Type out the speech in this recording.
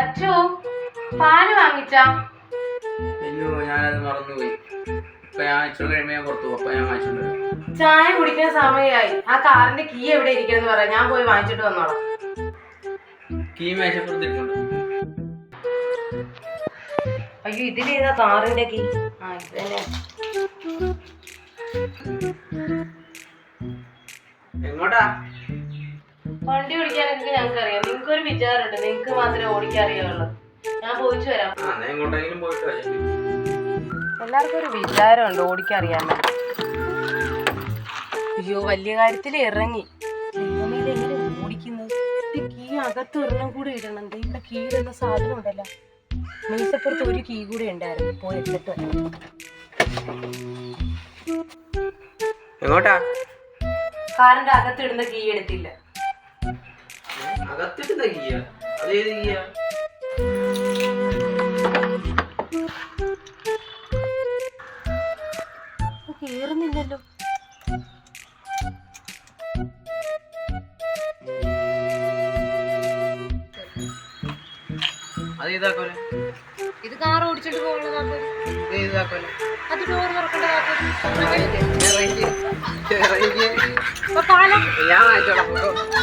അച്ചു പാല് വാങ്ങിച്ചാ? അയ്യോ ഞാനത് മറന്നുപോയി. ഇപ്പൊ ഞാൻ ഇച്ചിരി കഴിയുമ്പോ ഞാൻ പുറത്തു പോകും. അപ്പൊ ഞാൻ വാങ്ങിച്ചോണ്ട് വരാം. ചായ കുടിക്കാൻ സമയമായി. ആ കാറിന്റെ കീ എവിടെ ഇരിക്കുന്നു പറയാം, ഞാൻ പോയി വാങ്ങിച്ചിട്ട് വന്നോളാം. കീ മേശപ്പുറത്തിട്ടുണ്ട്. അയ്യോ ഇതിലേതാ കാറിന്റെ കീ? ആ ഇത് തന്നെ. എങ്ങോട്ടാ? വണ്ടി ഓടിക്കാനൊക്കെ ഞങ്ങൾക്ക് അറിയാം. നിങ്ങൾക്ക് ഒരു വിചാരമുണ്ട്, നിങ്ങൾക്ക് മാത്രമേ ഓടിക്കാൻ അറിയാവുള്ളൂ. ഞാൻ പോയിച്ചു വരാം. എങ്ങോട്ടെങ്കിലും പോയിട്ട് വരാം. എല്ലാവർക്കും ഒരു വിചാരമുണ്ട് ഓടിക്കാൻ അറിയാമോ. അയ്യോ വലിയ കാര്യത്തിൽ ഇറങ്ങി. ദൈവമേലെ എങ്ങനെ ഓടിക്കുന്നത്? കീ അകത്ത് ഒരെണ്ണം കൂടെ ഇടണം. ഇവിടെ കീ ഇടുന്ന സാധനം ഉണ്ടല്ലോ, മീസപ്പുറത്ത് ഒരു കീ കൂടെ ഉണ്ടായിരുന്നു. പോയി എടുത്തിട്ട് വരണം. എങ്ങോട്ടാ? കാറിന്റെ അകത്തിടുന്ന കീ എടുത്തില്ല. അകത്തിടുന്ന കീയാ? അതേത് കീയാ? കേറുന്നില്ലല്ലോ. അത് ഇതാക്കോലെ. ഇത് കാർ ഓടിച്ചിട്ട് പോകുന്നത്. അത് ഡോർ തുറക്കേണ്ട. ഞാൻ വാങ്ങിച്ചോളാം.